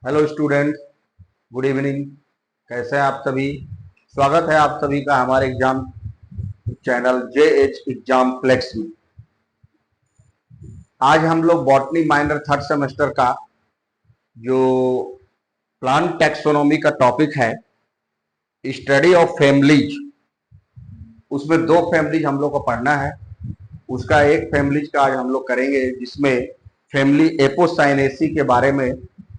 Hello student, good evening. कैसे हैं आप सभी? स्वागत है आप सभी का हमारे exam channel JH exam plex में। आज हम लोग बॉटनी माइनर थर्ड सेमेस्टर का जो प्लांट टैक्सोनॉमी का टॉपिक है, स्टडी ऑफ फैमिलीज, उसमें दो फैमिलीज हम लोग को पढ़ना है। उसका एक फैमिलीज का आज हम लोग करेंगे जिसमें फैमिली एपोसाइनेसी के बारे में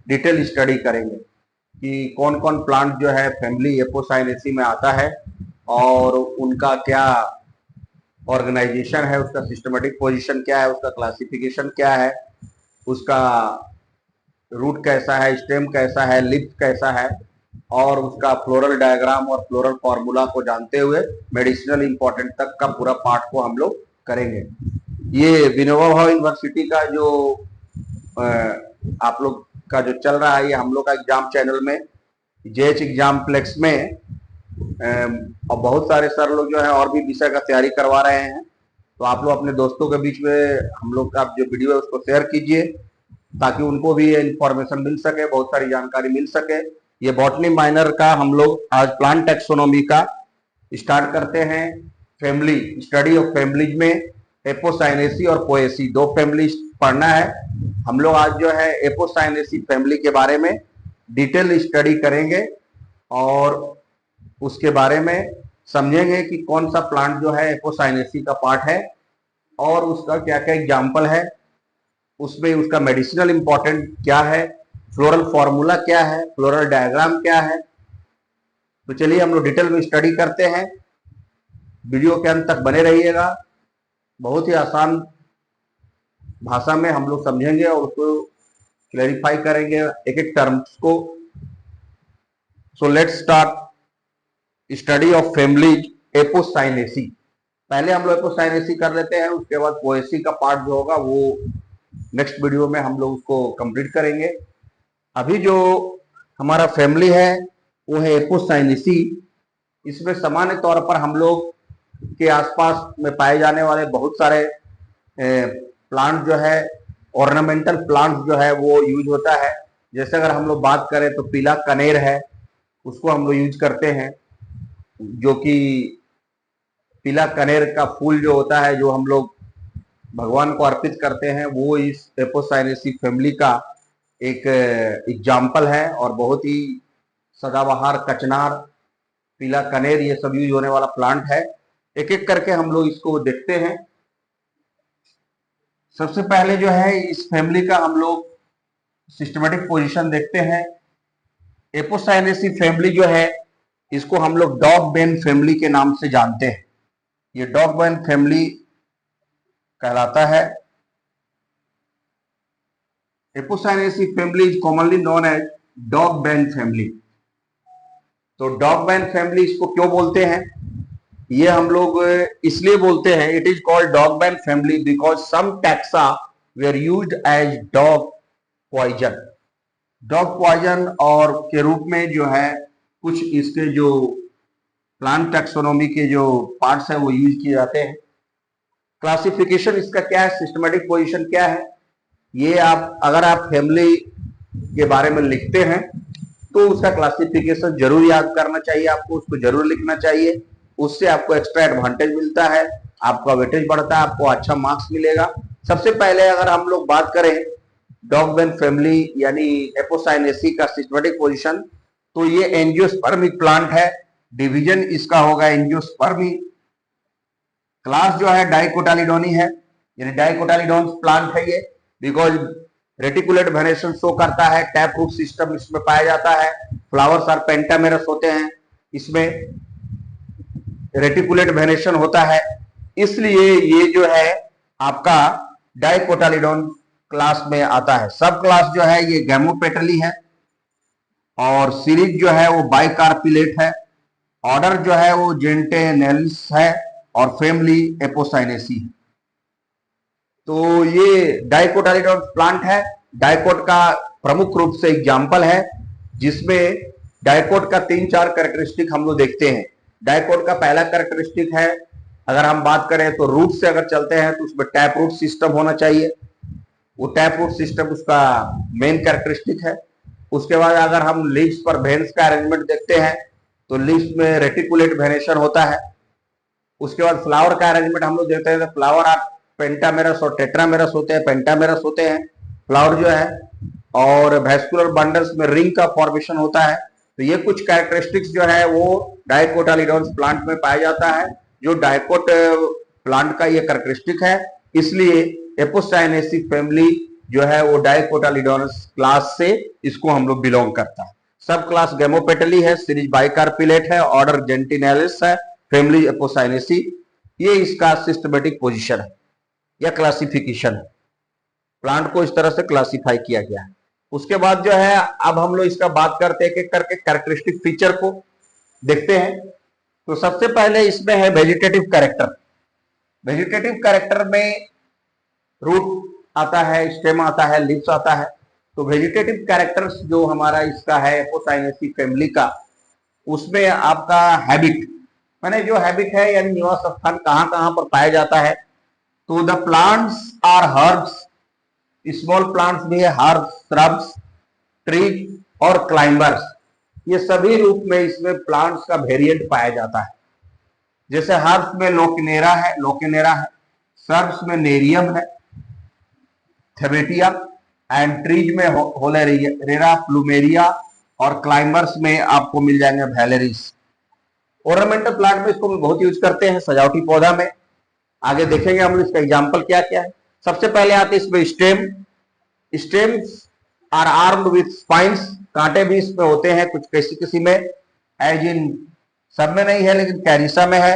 डिटेल स्टडी करेंगे कि कौन कौन प्लांट जो है फैमिली एपोसाइनेसी में आता है और उनका क्या ऑर्गेनाइजेशन है, उसका सिस्टमेटिक पोजीशन क्या है, उसका क्लासिफिकेशन क्या है, उसका रूट कैसा है, स्टेम कैसा है, लिप कैसा है, और उसका फ्लोरल डायग्राम और फ्लोरल फॉर्मूला को जानते हुए मेडिसिनल इंपॉर्टेंट तक का पूरा पार्ट को हम लोग करेंगे। ये विनोबा भावे यूनिवर्सिटी का जो आप लोग का जो चल रहा है, ये हम लोग का एग्जाम चैनल में JH एग्जाम प्लेक्स में और बहुत सारे सर लोग जो है और भी विषय का तैयारी करवा रहे हैं। तो आप लोग अपने दोस्तों के बीच में हम लोग का जो वीडियो है उसको शेयर कीजिए ताकि उनको भी ये इंफॉर्मेशन मिल सके, बहुत सारी जानकारी मिल सके। ये बॉटनी माइनर का हम लोग आज प्लांट टैक्सोनॉमी का स्टार्ट करते हैं। फैमिली स्टडी ऑफ फैमिलीज में एपोसाइनेसी और पोएसी दो फैमिली पढ़ना है। हम लोग आज जो है एपोसाइनेसी फैमिली के बारे में डिटेल स्टडी करेंगे और उसके बारे में समझेंगे कि कौन सा प्लांट जो है एपोसाइनेसी का पार्ट है और उसका क्या क्या एग्जाम्पल है, उसमें उसका मेडिसिनल इंपॉर्टेंट क्या है, फ्लोरल फॉर्मूला क्या है, फ्लोरल डायग्राम क्या है। तो चलिए हम लोग डिटेल में स्टडी करते हैं। वीडियो के अंत तक बने रहिएगा। बहुत ही आसान भाषा में हम लोग समझेंगे और उसको क्लैरिफाई करेंगे एक एक टर्म्स को। So let's start study of families Apocynaceae. पहले हम लोग एपोसाइनेसी कर लेते हैं, उसके बाद पोएसी का पार्ट जो होगा वो नेक्स्ट वीडियो में हम लोग उसको कंप्लीट करेंगे। अभी जो हमारा फैमिली है वो है एपोसाइनेसी। इसमें सामान्य तौर पर हम लोग के आसपास में पाए जाने वाले बहुत सारे प्लांट जो है, ऑर्नामेंटल प्लांट जो है वो यूज होता है। जैसे अगर हम लोग बात करें तो पीला कनेर है, उसको हम लोग यूज करते हैं, जो कि पीला कनेर का फूल जो होता है जो हम लोग भगवान को अर्पित करते हैं, वो इस एपोसाइनेसी फैमिली का एक एग्जाम्पल है। और बहुत ही सदाबहार, कचनार, पीला कनेर, ये सब यूज होने वाला प्लांट है। एक एक करके हम लोग इसको देखते हैं। सबसे पहले जो है इस फैमिली का हम लोग सिस्टमेटिक पोजीशन देखते हैं। एपोसाइनेसी फैमिली जो है इसको हम लोग डॉग बेन फैमिली के नाम से जानते हैं। ये डॉग बेन फैमिली कहलाता है। Apocynaceae family is commonly known as dogbane family. तो डॉग बेन फैमिली इसको क्यों बोलते हैं? ये हम लोग इसलिए बोलते हैं, it is called dogbane family because some taxa were used as dog poison. Dog poison और के रूप में जो है कुछ इसके जो प्लांट टैक्सोनॉमी के जो पार्ट्स है वो यूज किए जाते हैं। क्लासिफिकेशन इसका क्या है, सिस्टमेटिक पोजीशन क्या है, ये आप अगर आप फैमिली के बारे में लिखते हैं तो उसका क्लासिफिकेशन जरूर याद करना चाहिए, आपको उसको जरूर लिखना चाहिए। उससे आपको एक्स्ट्रा एडवांटेज मिलता है, आपका वेटेज बढ़ता है, आपको अच्छा मार्क्स मिलेगा। सबसे पहले अगर हम लोग बात करें डॉग बेन फैमिली यानी एपोसाइनेसी का सिस्टमेटिक पोजीशन, तो ये एंजियोस्पर्मिक प्लांट है। डिवीजन इसका होगा एंजियोस्पर्मी। क्लास जो है डाइकोटालिडोनी है, यानी डाइकोटालिडोन प्लांट है ये, बिकॉज रेटिकुलेट वेनेशन शो करता है। टैप रूट सिस्टम इसमें पाया जाता है। फ्लावर्स आर पेंटामेरस होते हैं, इसमें रेटिकुलेट वेनेशन होता है, इसलिए ये जो है आपका डाइकोटालिडोन क्लास में आता है। सब क्लास जो है ये गैमोपेटली है और सीरीज जो है वो बाइकार्पिलेट है। ऑर्डर जो है वो जेंटेनेलिस है और फैमिली एपोसाइनेसी है। तो ये डाइकोटालिडोन प्लांट है। डाइकोट का प्रमुख रूप से एग्जाम्पल है जिसमें डाइकोट का 3-4 कैरेक्टरिस्टिक हम लोग देखते हैं। डाइकोट का पहला कैरेक्टरिस्टिक है, अगर हम बात करें तो रूट से अगर चलते हैं तो उसमें टैप रूट सिस्टम होना चाहिए। वो टैप रूट सिस्टम उसका मेन कैरेक्टरिस्टिक है। उसके बाद अगर हम लीव्स पर वेन्स का अरेंजमेंट देखते हैं तो लीव्स में रेटिकुलेट वेनेशन होता है। उसके बाद फ्लावर का अरेंजमेंट हम लोग देखते हैं तो फ्लावर आप पेंटामेरस और टेट्रामेरस होते हैं, पेंटामेरस होते हैं फ्लावर जो है, और वेस्कुलर बंडल्स में रिंग का फॉर्मेशन होता है। तो ये कुछ कैरेक्टरिस्टिक्स जो है वो डाइकोटालिडोन्स प्लांट में पाया जाता है, जो डाइकोट प्लांट का ये कैरेक्टरिस्टिक है। इसलिए एपोसाइनेसी फैमिली जो है वो डाइकोटालिडोनस क्लास से इसको हम लोग बिलोंग करता है। सब क्लास गेमोपेटली है, सीरीज बाइकार्पिलेट है, ऑर्डर जेंटिनेलिस है, फैमिली एपोसाइनेसी। ये इसका सिस्टमेटिक पोजीशन है या क्लासिफिकेशन है। प्लांट को इस तरह से क्लासिफाई किया गया है। उसके बाद जो है अब हम लोग इसका बात करते हैं, एक करके कैरेक्टरिस्टिक फीचर को देखते हैं। तो सबसे पहले इसमें है वेजिटेटिव कैरेक्टर। वेजिटेटिव कैरेक्टर में रूट आता है, स्टेम आता है, लीव्स आता है। तो वेजिटेटिव कैरेक्टर्स जो हमारा इसका है एपोसाइनेसी फैमिली का, उसमें आपका हैबिट, माने जो हैबिट है यानी निवास स्थान कहां कहां पर पाया जाता है। तो the plants are herbs, small plants भी है, हर्ब्स, श्रब्स, ट्रीज और क्लाइंबर्स। ये सभी रूप में इसमें प्लांट्स का वेरिएंट पाया जाता है। जैसे हर्ब्स में लोकिनेरा है, श्रब्स में नेरियम है, थेबेटिया, एंड ट्रीज में होलेरेरा, प्लूमेरिया, और क्लाइंबर्स में आपको मिल जाएंगे वैलेरिस। ऑर्नामेंटल प्लांट में इसको बहुत यूज करते हैं, सजावटी पौधा में। आगे देखेंगे हम इसका एग्जाम्पल क्या क्या है। सबसे पहले आते हैं इसमें stem. Stems are armed with spines, कांटे भी इसमें होते हैं कुछ किसी में, एज इन सब में नहीं है लेकिन कैरिसा में है।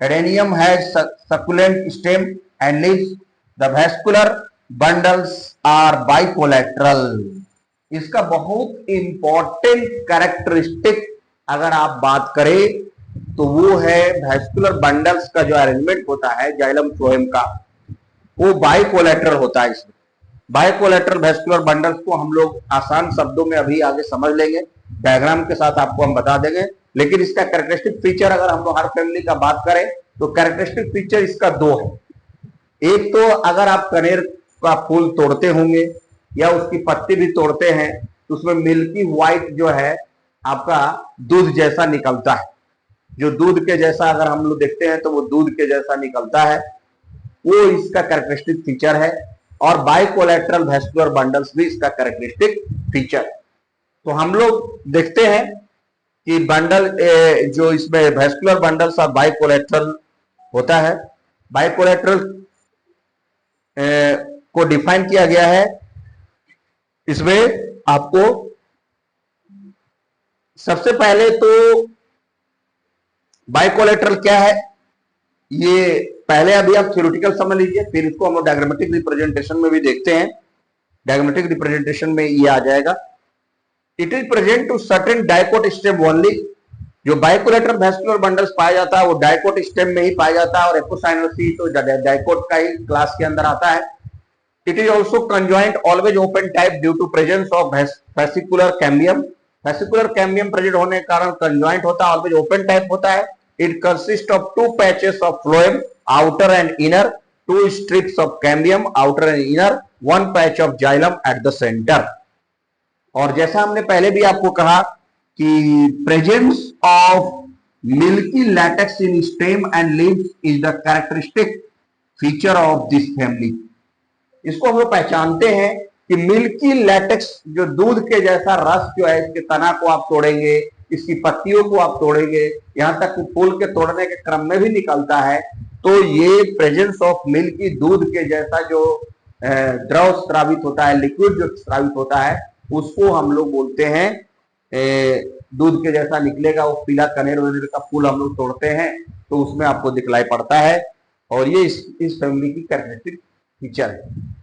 Adenium has succulent stem and leaves. The vascular bundles are bicollateral. इसका बहुत इंपॉर्टेंट कैरेक्टरिस्टिक अगर आप बात करें तो वो है वेस्कुलर बंडल्स का जो अरेंजमेंट होता है जाइलम फ्लोएम का, वो बाइकोलेटरल होता है। इसमें बाइकोलेटरल वेस्कुलर बंडल्स को हम लोग आसान शब्दों में अभी आगे समझ लेंगे, डायग्राम के साथ आपको हम बता देंगे। लेकिन इसका कैरेक्टरिस्टिक फीचर अगर हम लोग हर फैमिली का बात करें तो कैरेक्टरिस्टिक फीचर इसका दो है। एक तो अगर आप कनेर का फूल तोड़ते होंगे या उसकी पत्ती भी तोड़ते हैं तो उसमें मिल्की व्हाइट जो है आपका दूध जैसा निकलता है। जो दूध के जैसा अगर हम लोग देखते हैं तो वो दूध के जैसा निकलता है, वो इसका कैरेक्टरिस्टिक फीचर है। और बाइकोलेटरल वेस्कुलर बंडल्स भी इसका कैरेक्टरिस्टिक फीचर है। तो हम लोग देखते हैं कि बंडल जो इसमें वेस्कुलर बंडल्स और बाइकोलेटरल होता है। बाइकोलेटरल को डिफाइन किया गया है। इसमें आपको सबसे पहले तो बाइकोलेटरल क्या है ये पहले अभी आप थ्योरेटिकल समझ लीजिए, फिर इसको हम लोग डायग्रामेटिक रिप्रेजेंटेशन में भी देखते हैं। डायग्रामेटिक रिप्रेजेंटेशन में ये आ जाएगा। It is present to certain dicot stem only. जो बाइकोलेटरल वेस्कुलर बंडल्स पाया जाता है वो डाइकोट स्टेम में ही पाया जाता है, और एपोसाइनोसी तो डाइकोट का ही क्लास के अंदर आता है। It is also conjoint always open type due to presence of vascular cambium. Vascular cambium present होने के कारण कंजॉइंट होता है, ऑलवेज ओपन टाइप होता है। It consist of two patches of phloem, outer and inner, two strips of cambium, outer and inner, one patch of xylem at the centre. और जैसा हमने पहले भी आपको कहा कि presence of milky latex in stem and leaves is the characteristic feature of this family. इसको हम लोग पहचानते हैं कि मिल्की लैटेक्स जो दूध के जैसा रस जो है, इसके तना को आप तोड़ेंगे, इसकी पत्तियों को आप तोड़ेंगे, यहां तक कि फूल के तोड़ने के क्रम में भी निकलता है। तो ये प्रेजेंस ऑफ मिल्की दूध के जैसा जो द्रव स्रावित होता है, लिक्विड जो स्रावित होता है, उसको हम लोग बोलते हैं दूध के जैसा निकलेगा। वो पीला कनेर वनेर का फूल हम लोग तोड़ते हैं तो उसमें आपको दिखलाई पड़ता है, और ये इस फैमिली की कैरेक्टरिस्टिक फीचर है।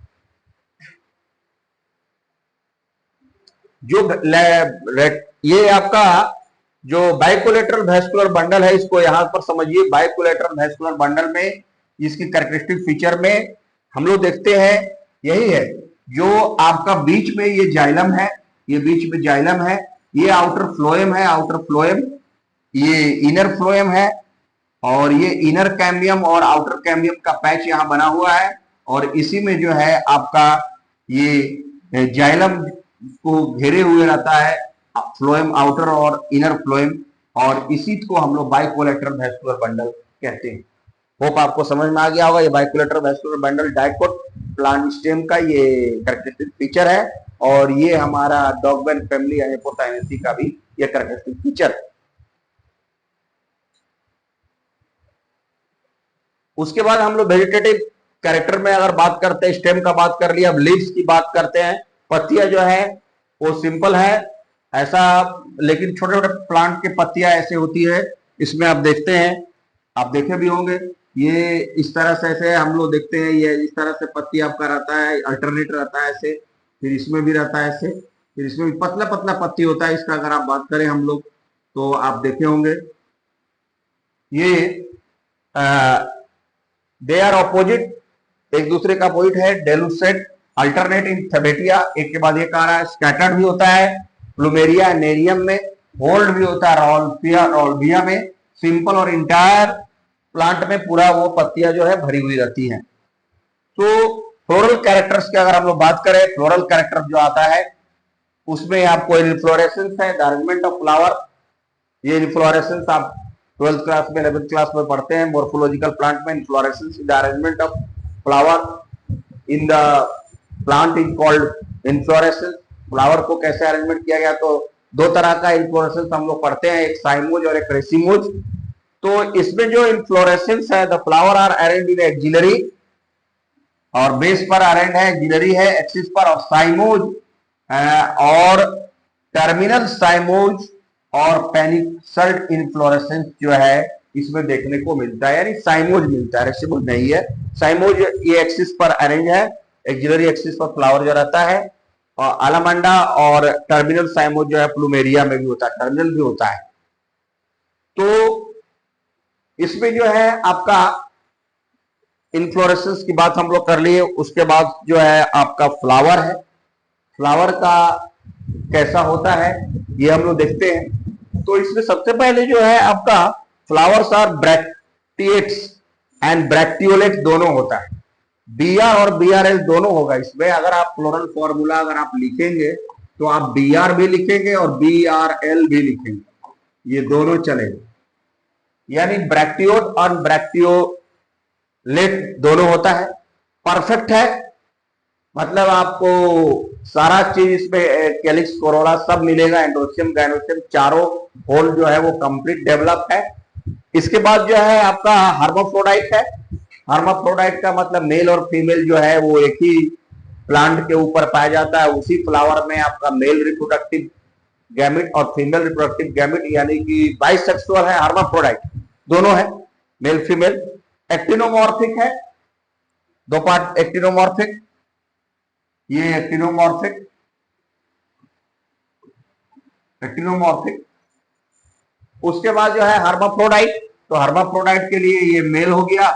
जो ये आपका जो बाइकोलेटरल वेस्कुलर बंडल है, इसको यहां पर समझिए। बाइकोलेटरल वेस्कुलर बंडल में इसकी कैरेक्टरिस्टिक फीचर में हम लोग देखते हैं यही है, जो आपका बीच में ये जाइलम है, ये बीच में जाइलम है, ये आउटर फ्लोएम है, आउटर फ्लोएम, ये इनर फ्लोएम है, और ये इनर कैम्बियम और आउटर कैम्बियम का पैच यहां बना हुआ है। और इसी में जो है आपका ये जाइलम को घेरे हुए रहता है, फ्लोएम आउटर और इनर फ्लोएम, और इसी को हम लोग बाइकोलेटरल वैस्कुलर बंडल कहते हैं। होप आपको समझ में आ गया होगा। ये bicollateral vascular bundle dicot plant stem का ये कैरेक्टरिस्टिक फीचर है, और ये हमारा डॉगवेल फैमिली एनिपोसाइनेसी का भी ये कैरेक्टरिस्टिक फीचर है। उसके बाद हम लोग वेजिटेटिव कैरेक्टर में अगर बात करते हैं, स्टेम का बात कर लिया, अब लीव्स की बात करते हैं। पत्तियां जो है वो सिंपल है ऐसा, लेकिन छोटे छोटे प्लांट की पत्तियां ऐसे होती है। इसमें आप देखते हैं, आप देखे भी होंगे, ये इस तरह से ऐसे हम लोग देखते हैं, ये इस तरह से पत्ती आपका रहता है, अल्टरनेट रहता है ऐसे, फिर इसमें भी रहता है ऐसे, फिर इसमें भी पतला पतला पत्ती होता है इसका। अगर आप बात करें हम लोग तो आप देखे होंगे ये दे आर ऑपोजिट, एक दूसरे का अपोजिट है। डेलुसेट अल्टरनेट इन थेबेटिया, एक के बाद एक आ रहा है। स्कैटर्ड भी होता है प्लूमेरिया नेरियम में, होल्ड भी होता है रॉल्बिया में। सिंपल और इंटायर प्लांट में पूरा वो पत्तियां जो है भरी हुई रहती हैं। तो फ्लोरल कैरेक्टर्स की अगर हम लोग बात करें, फ्लोरल कैरेक्टर जो आता है उसमें आपको इन्फ्लोरेसेंस है, द अरेंजमेंट ऑफ फ्लावर। ये इन्फ्लोरेसेंस आप 12th क्लास में 11th क्लास में पढ़ते हैं, मोर्फोलॉजिकल प्लांट में। Inflorescence the arrangement of flower in the plant is called inflorescence. Flower को कैसे अरेंजमेंट किया गया, तो दो तरह का इन्फ्लोरेसेंस हम लोग पढ़ते हैं, एक साइमोज और एक रेसिमोज। तो इसमें जो इन्फ्लोरेसेंस है, the flower are arranged in axillary, और बेस पर अरेंज है, एक्सिलरी है एक्सिस पर, और साइमोज और टर्मिनल साइमोज और पेनिकल्ड इन्फ्लोरेसेंस जो है इसमें देखने को मिलता है, यानी साइमोज मिलता है, रेसिमोज नहीं है। साइमोज ये एक्सिस पर अरेंज है, एक्सिलरी एक्सिस पर फ्लावर जो रहता है, और अलामंडा और टर्मिनल साइमोज जो है प्लूमेरिया में भी होता है, टर्मिनल भी होता है। तो इसमें जो है आपका इन्फ्लोरेसेंस की बात हम लोग कर लिए। उसके बाद जो है आपका फ्लावर है, फ्लावर का कैसा होता है ये हम लोग देखते हैं। तो इसमें सबसे पहले जो है आपका फ्लावर्स आर ब्रैक्टिएट्स एंड ब्रैक्टियोलेट दोनों होता है, बीआर और बीआरएल दोनों होगा इसमें। अगर आप फ्लोरल फॉर्मूला अगर आप लिखेंगे तो आप बीआर भी लिखेंगे और बीआरएल भी लिखेंगे, ये दोनों चलेंगे। यानी ब्रैक्टियोट और ब्रैक्टियोलेट दोनों होता है। परफेक्ट है मतलब आपको सारा चीज इसमें कैलिक्स कोरोला सब मिलेगा, एंडोसियम गाइनोसियम चारों होल जो है वो कंप्लीट डेवलप है। इसके बाद जो है आपका हर्माफ्रोडाइट है। हर्माफ्रोडाइट का मतलब मेल और फीमेल जो है वो एक ही प्लांट के ऊपर पाया जाता है, उसी फ्लावर में आपका मेल रिप्रोडक्टिव गैमिट और फीमेल रिप्रोडक्टिव गैमिट, यानी कि बाइसेक्सुअल है, हर्माफ्रोडाइट दोनों है, मेल फीमेल। एक्टिनोमॉर्फिक है, दो पार्ट एक्टिनोमॉर्फिक, ये एक्टिनोमॉर्फिक, एक्टिनोमॉर्फिक। उसके बाद जो है हर्माफ्रोडाइट, तो हर्माफ्रोडाइट के लिए ये मेल हो गया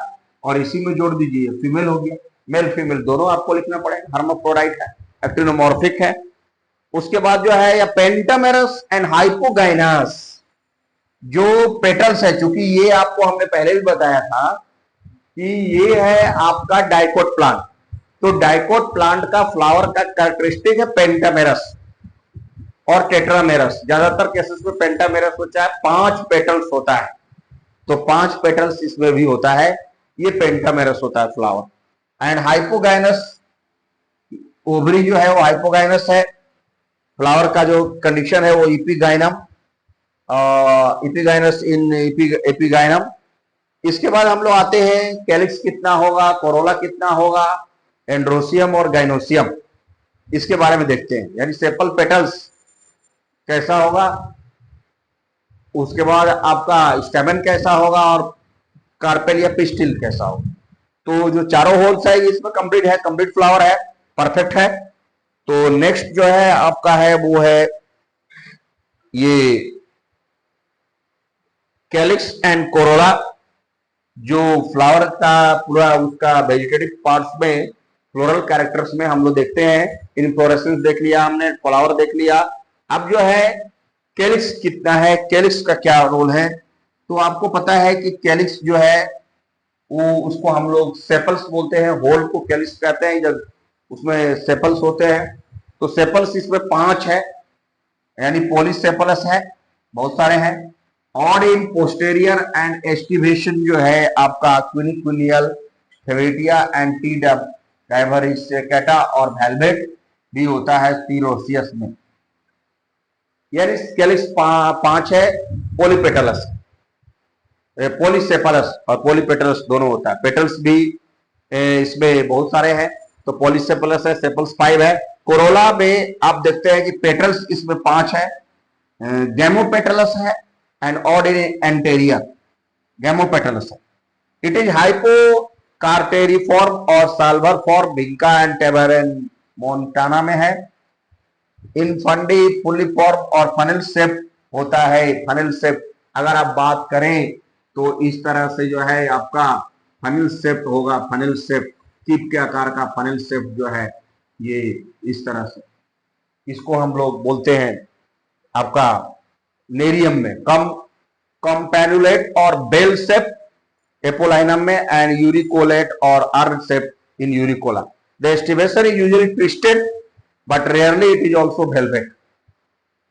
और इसी में जोड़ दीजिए फीमेल हो गया, मेल फीमेल दोनों आपको लिखना पड़ेगा। हर्माफ्रोडाइट है, एक्टिनोमॉर्फिक है। उसके बाद जो है या पेंटामेरस एंड हाइपोगाइनस, जो पेटल्स है, चूंकि ये आपको हमने पहले भी बताया था कि ये है आपका डाइकोट प्लांट, तो डाइकोट प्लांट का फ्लावर का कैरेक्टरिस्टिक है पेंटामेरस और टेट्रामेरस। ज्यादातर केसेस में पेंटामेरस होता है, 5 पेटल्स होता है, तो 5 पेटल्स इसमें भी होता है, ये पेंटामेरस होता है फ्लावर। एंड हाइपोगाइनस, ओवरी जो है वो हाइपोगाइनस है। फ्लावर का जो कंडीशन है वो इपिगाइनम, इपिगाइनस इन एपिगाइनम। इसके बाद हम लोग आते हैं कैलिक्स कितना होगा, कोरोला कितना होगा, एंड्रोसियम और गाइनोसियम, इसके बारे में देखते हैं, यानी सेपल पेटल्स कैसा होगा। उसके बाद आपका स्टेमन कैसा होगा और कार्पेल या पिस्टिल कैसा होगा। तो जो चारों होल्स है इसमें कंप्लीट है, कंप्लीट फ्लावर है, परफेक्ट है। तो नेक्स्ट जो है आपका है वो है ये कैलिक्स एंड कोरोला, जो फ्लावर का पूरा उसका वेजिटेटिव पार्ट्स में फ्लोरल कैरेक्टर्स में हम लोग देखते हैं। इनफ्लोरेसेंस देख लिया हमने, फ्लावर देख लिया। अब जो है कैलिक्स कितना है, कैलिक्स का क्या रोल है, तो आपको पता है कि कैलिक्स जो है वो उसको हम लोग सेपल्स बोलते हैं, होल को कैलिक्स कहते हैं जब उसमें सेपल्स होते हैं। तो सेपल्स इसमें 5 है, यानी पॉलीसेपलस है, बहुत सारे हैं। Odd in posterior and aestivation जो है आपका क्विनिक्विलियल, फेवेटिया एंड टी डाइवरिसेकेटा और वेलवेट भी होता है सीरोसियस में। यानी कैलिक्स 5 है, पॉलीपेटलस, पॉलीसेपलस और पॉलीपेटलस दोनों होता है। पेटल्स भी इसमें बहुत सारे हैं, तो पॉलीसेपलस है, सेपल्स 5 है। कोरोला में आप देखते हैं कि पेटल्स इसमें 5 है, गैमोपेटलस है and odd in anterior, gamopetalous है। इट इज हाइपोकार्टेरिफॉर्म और साल्वर फॉर्म, भिंका एंड टेबरन मोन्टाना में है। इन फंडी फुल्लीफॉर्म और फनल शेप होता है। फनल शेप अगर आप बात करें तो इस तरह से जो है आपका फनल शेप होगा, फनल शेप, टिप के आकार का फनल शेप जो है ये इस तरह से, इसको हम लोग बोलते हैं आपका नेरियम में कम्पैनुलेट और बेल शेप एपोलाइनम में, and urceolate or urn shape in Urceola. The aestivation is usually twisted but rarely it is also valvate.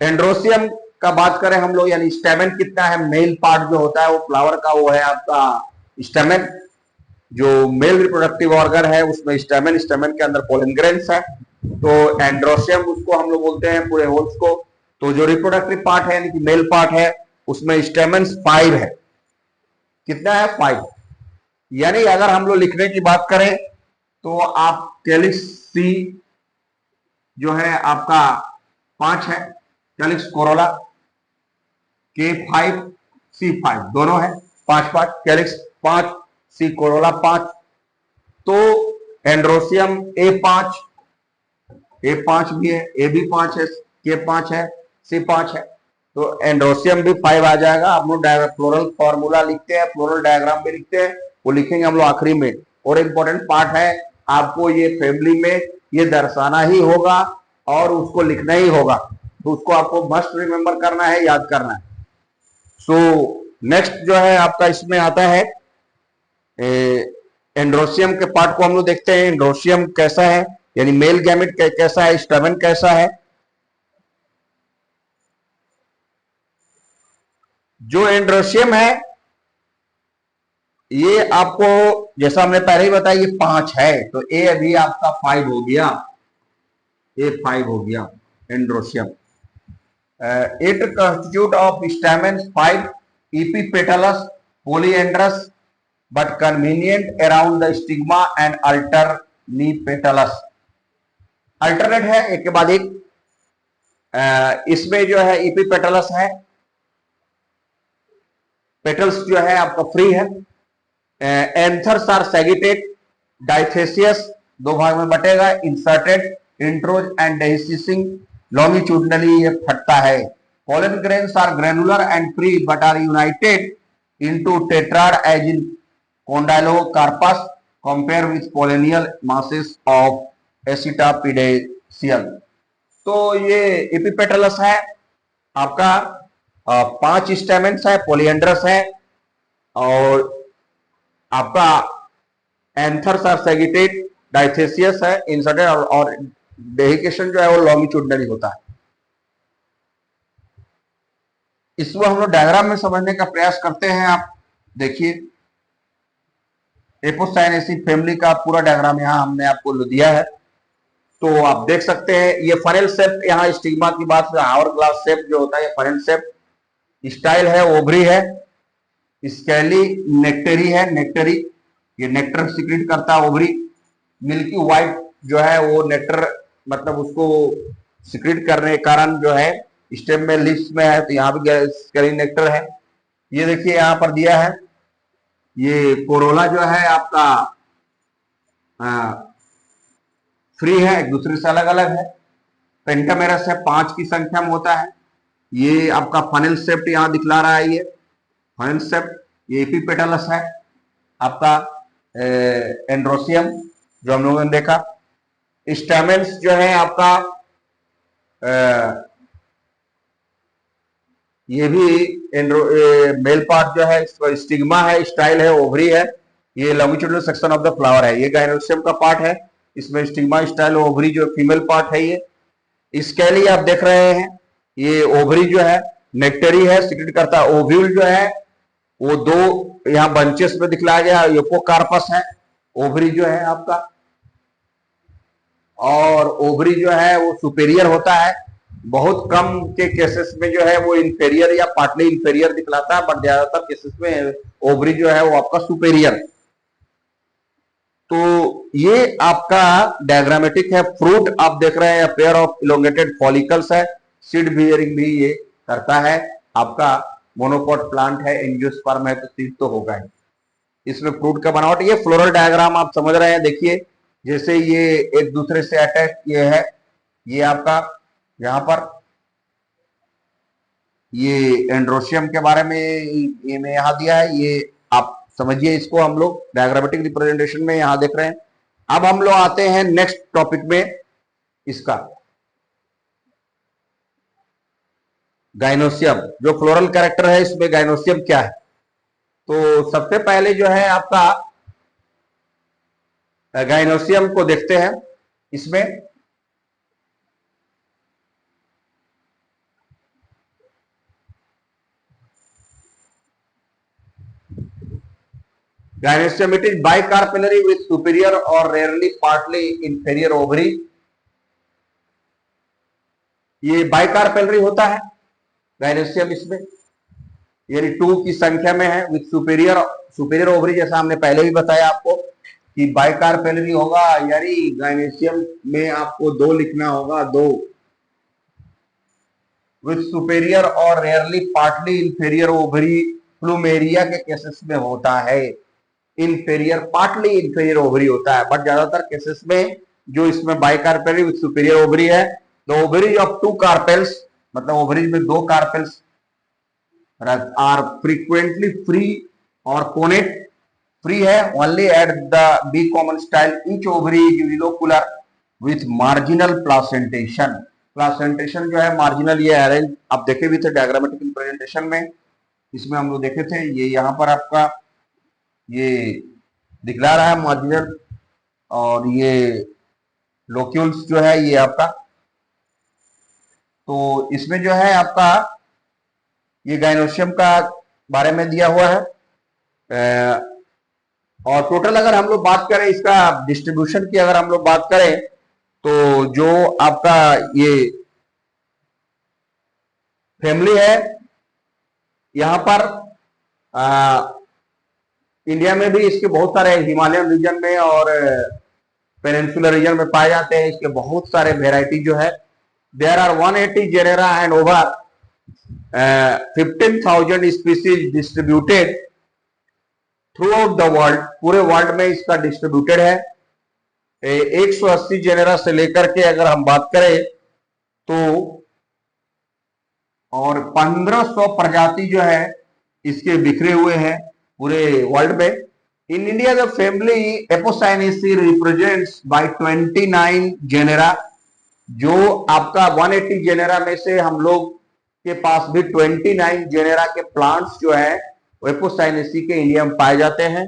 Androecium का बात करें हम लोग, यानी स्टेमेन कितना है, मेल पार्ट जो होता है वो फ्लावर का वो है आपका स्टेमेन। जो मेल रिप्रोडक्टिव ऑर्गन है उसमें स्टेमेन, स्टेमेन के अंदर पोलन ग्रेन्स है, तो एंड्रोसियम उसको हम लोग बोलते हैं पूरे होल्स को। तो जो रिप्रोडक्टिव पार्ट है यानी कि मेल पार्ट है उसमें स्टेमेन्स 5 है। कितना है? 5। यानी अगर हम लोग लिखने की बात करें तो आप कैलिक्स सी जो है आपका 5 है, कैलिक्स कोरोला K5 C5 दोनों है 5, कैलिक्स 5 सी कोरोला 5। तो एंड्रोसियम A5 भी है, A भी 5 है, K5 है, C5 है, तो एंड्रोसियम भी 5 आ जाएगा। हम लोग फ्लोरल फॉर्मूला लिखते हैं, फ्लोरल डायग्राम भी लिखते हैं, वो लिखेंगे हम लोग आखिरी में। और इंपॉर्टेंट पार्ट है, आपको ये फैमिली में ये दर्शाना ही होगा और उसको लिखना ही होगा, तो उसको आपको मस्ट रिमेंबर करना है, याद करना है। सो नेक्स्ट जो है आपका इसमें आता है एंड्रोसियम के पार्ट को हम लोग देखते हैं। एंड्रोसियम कैसा है, यानी मेल गैमेट कैसा है, स्टैमेन कैसा है। जो एंड्रोसियम है ये आपको जैसा हमने पहले ही बताया ये 5 है, तो ए अभी आपका 5 हो गया, ए 5 हो गया androecium. It constitute of stamen 5 epipetalous polyandrous but convenient around the stigma and alternipetalous। Alternate है एक के बाद एक। इसमें जो है epipetalous है, पेटल्स जो है आपका फ्री है। एंथर्स आर सेगिटेड, डाइथेसियस 2 भाग में बटेगा, इंसर्टेड, इंट्रोज एंड डेहिसिसिंग, लॉन्गिट्यूडनली ये फटता है। Pollen grains are granular and free but are united into tetrad as in Condylocarpus compared with pollineal masses of Acetapidaceae। तो ये एपिपेटलस है आपका, 5 स्टेमेंस है, पोलियंड्रस है, और आपका एंथर्स आर सेगिटेड, डाइथेसियस है, इंसर्टेड, और डेहिकेशन जो है वो लॉन्गिट्यूडनली होता है। इसको हम लोग डायग्राम में समझने का प्रयास करते हैं। आप देखिए एपोसाइनेसी फैमिली का पूरा डायग्राम यहाँ हमने आपको दिया है, तो आप देख सकते हैं ये फनेल शेप, यहाँ स्टिग्मा की बात से आवर ग्लास शेप जो होता है ये फनेल शेप। स्टाइल है, ओवरी है, स्केली नेक्टरी है, नेक्टरी ये नेक्टर सिक्रेट करता है ओवरी। मिल्की व्हाइट जो है वो नेक्टर मतलब उसको सिक्रेट करने के कारण जो है स्टेम में, लिप्स में है, तो यहाँ भी स्केली नेक्टर है। ये देखिए यहाँ पर दिया है, ये कोरोला जो है आपका फ्री है, एक दूसरे से अलग अलग है। पेंटामेरस है, 5 की संख्या में होता है। ये आपका फनेल शेप्ड यहाँ दिखला रहा है, ये फनेल शेप्ड, ये एपिपेटलस है आपका एंड्रोसियम जो हम लोगों ने देखा। स्टेमेंस जो है आपका ये भी मेल पार्ट जो है स्टिग्मा है, स्टाइल है, ओवरी है, ये longitudinal section of the flower है। ये गाइनोसियम का पार्ट है, इसमें स्टिग्मा, स्टाइल, ओवरी जो फीमेल पार्ट है ये। स्केली आप देख रहे हैं, ये ओवरी जो है नेक्टरी है, सिक्रेट करता है। ओव्यूल जो है वो दो यहाँ बंचेस में दिखलाया गया, यूपोकार्पस है ओवरी जो है आपका, और ओवरी जो है वो सुपेरियर होता है। बहुत कम के केसेस में जो है वो इंफेरियर या पार्टली इंफेरियर दिखलाता है, बट ज्यादातर केसेस में ओवरी जो है वो आपका सुपेरियर। तो ये आपका डायग्रामेटिक है। फ्रूट आप देख रहे हैं, पेयर ऑफ इलोंगेटेड फॉलिकल्स है, सीड बियरिंग भी ये करता है। आपका मोनोकॉट प्लांट है, एंजियोस्पर्म है, तो सीड तो होगा ही। इसमें फ्रूट का बनावट, ये फ्लोरल डायग्राम आप समझ रहे हैं। देखिए जैसे ये एक दूसरे से अटैच ये है, ये आपका यहाँ पर ये एंड्रोशियम के बारे में ये मैं यहाँ दिया है, ये आप समझिए इसको। हम लोग डायग्रामेटिक रिप्रेजेंटेशन में यहां देख रहे हैं। अब हम लोग आते हैं नेक्स्ट टॉपिक में, इसका गाइनोसियम। जो फ्लोरल कैरेक्टर है इसमें गाइनोसियम क्या है, तो सबसे पहले जो है आपका गाइनोसियम को देखते हैं। इसमें Gynoecium, it is bicarpellary with superior or rarely partly inferior ovary. ये बाइकार्पेलरी होता है गाइनोसियम इसमें, यानी 2 की संख्या में है, विथ सुपेरियर ओवरी। जैसा हमने पहले भी बताया आपको कि बाइकार्पेलरी होगा, यानी गाइनोसियम में आपको 2 लिखना होगा, 2 विथ सुपेरियर और rarely partly inferior ovary. Plumeria के केसेस में होता है इंफेरियर, पार्टली इंफेरियर ओवरी होता है, बट ज्यादातर केसेस में जो इसमें बाइकार्पेलरी विथ सुपेरियर ओवरी है। द ओवरी ऑफ 2 कार्पेल्स, मतलब ओवरीज में 2 कार्पेल्स आर फ्रीक्वेंटली फ्री और कोनेट फ्री है only at the be common style. Each ovary is unilocular with marginal placentation. Placentation जो है मार्जिनल, ये अरेंज आप देखे भी थे डायग्रामेटिक रिप्रेजेंटेशन में, इसमें हम लोग देखे थे। ये यहाँ पर आपका ये दिखला रहा है मार्जिनल, और ये लोक्यूल्स जो है ये आपका, तो इसमें जो है आपका ये गाइनोसियम का बारे में दिया हुआ है। और टोटल अगर हम लोग बात करें इसका डिस्ट्रीब्यूशन की, अगर हम लोग बात करें तो जो आपका ये फैमिली है यहां पर इंडिया में भी इसके बहुत सारे हिमालयन रीजन में और पेनिनसुलर रीजन में पाए जाते हैं। इसके बहुत सारे वेराइटी जो है, there are 180 genera and over 15,000 species distributed throughout the world. पूरे वर्ल्ड में इसका डिस्ट्रीब्यूटेड है। 180 जेनेरा से लेकर के अगर हम बात करें तो, और 1500 प्रजाति जो है इसके बिखरे हुए हैं पूरे वर्ल्ड में। In India the family Apocynaceae represents by 29 genera. जो आपका 180 जेनेरा में से हम लोग के पास भी 29 जेनेरा के प्लांट्स जो है एपोसाइनेसी के इंडिया में पाए जाते हैं,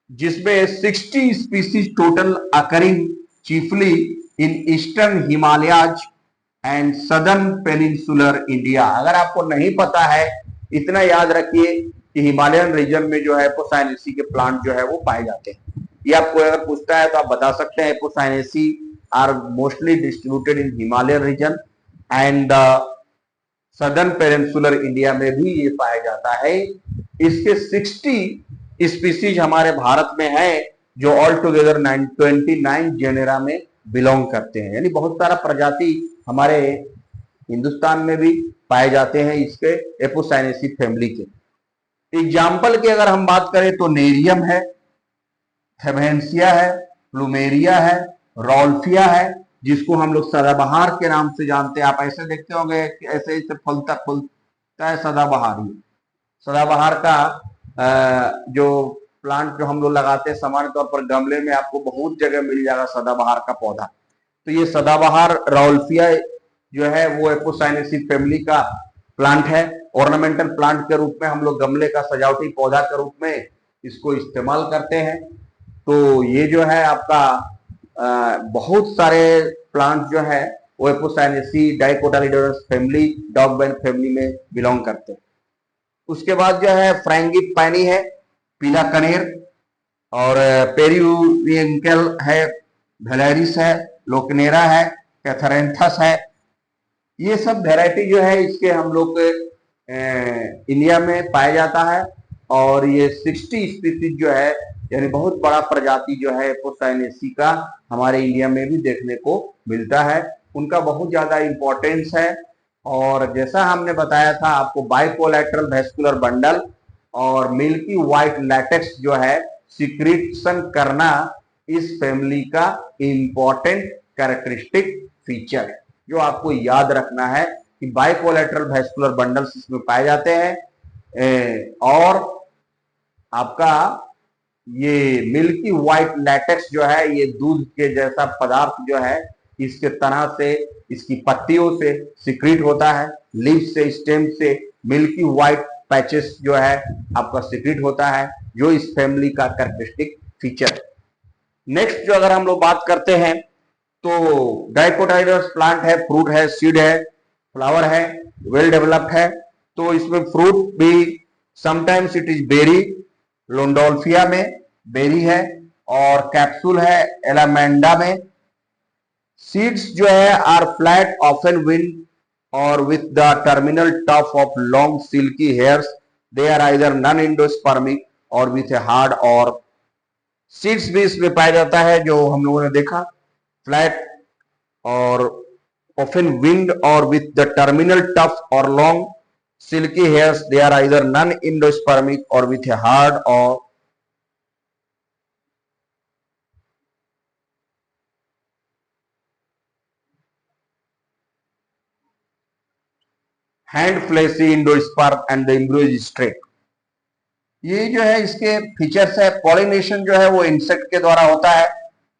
जिसमें 60 species total occurring chiefly in eastern Himalayas and southern peninsular India. अगर आपको नहीं पता है, इतना याद रखिए कि हिमालयन रीजन में जो है एपोसाइनेसी के प्लांट जो है वो पाए जाते हैं। ये आपको अगर पूछता है तो आप बता सकते हैं Apocynaceae are mostly distributed in Himalayan region and southern peninsular India में भी ये पाया जाता है। इसके 60 स्पीसीज हमारे भारत में है, जो ऑल टुगेदर 29 जेनेरा में बिलोंग करते हैं, यानी बहुत सारा प्रजाति हमारे हिंदुस्तान में भी पाए जाते हैं इसके एपोसाइनेसी फैमिली के। एग्जाम्पल की अगर हम बात करें तो नेरियम है, थेमेंसिया है, प्लूमेरिया है, रॉल्फिया है, जिसको हम लोग सदाबहार के नाम से जानते हैं। आप ऐसे देखते होंगे कि ऐसे ऐसे फूलता है सदाबहार। ही सदाबहार का जो प्लांट जो हम लोग लगाते हैं सामान्य तौर पर गमले में, आपको बहुत जगह मिल जाएगा सदाबहार का पौधा। तो ये सदाबहार रॉल्फिया जो है वो एपोसाइनेसी फैमिली का प्लांट है। ऑर्नामेंटल प्लांट के रूप में हम लोग गमले का सजावटी पौधा के रूप में इसको इस्तेमाल करते हैं। तो ये जो है आपका बहुत सारे प्लांट जो है वो Apocynaceae dicotyledonous family, dogbane family में बिलोंग करते हैं। उसके बाद जो है फ्रैंगीपानी है, पीला कनेर, और पेरिविंकल है, वेलेरिस है, लोकनेरा है, कैथरेंथस है। ये सब वैरायटी जो है इसके हम लोग इंडिया में पाया जाता है, और ये 60 स्पीसीज जो है यानी बहुत बड़ा प्रजाति जो है एपोसाइनेसी का हमारे इंडिया में भी देखने को मिलता है। उनका बहुत ज्यादा इंपॉर्टेंस है, और जैसा हमने बताया था आपको, बाइकोलेटरल वेस्कुलर बंडल और मिल्की व्हाइट लैटेक्स जो है सिक्रीशन करना इस फैमिली का इंपॉर्टेंट कैरेक्टरिस्टिक फीचर है, जो आपको याद रखना है कि बाइकोलेटरल वेस्कुलर बंडल्स इसमें पाए जाते हैं। और आपका ये मिल्की व्हाइट लैटेक्स जो है ये दूध के जैसा पदार्थ जो है इसके तना से, इसकी पत्तियों से सिक्रीट होता है, लीफ से, स्टेम से मिल्की व्हाइट पैचेस जो है आपका सिक्रीट होता है, जो इस फैमिली का कैरेक्टरिस्टिक फीचर है। नेक्स्ट जो अगर हम लोग बात करते हैं तो डाइकोटाइलस प्लांट है, फ्रूट है, सीड है, फ्लावर है, वेल डेवलप्ड है। तो इसमें फ्रूट भी समटाइम्स इट इज बेरी, लोंडोल्फिया में बेरी है, और कैप्सूल है एलामेंडा में। सीड्स जो है आर फ्लैट, ऑफन विंड और with the terminal tuft of long silky hairs. They are either non endospermic और विथ ए हार्ड, और सीड्स भी इसमें पाया जाता है जो हम लोगों ने देखा, फ्लैट और often winged or with the terminal tough or long silky hairs. They are either non-endospermic or with a hard or hand fleshy endosperm and the embryo is straight. ये जो है इसके फीचर्स है। पॉलिनेशन जो है वो insect के द्वारा होता है।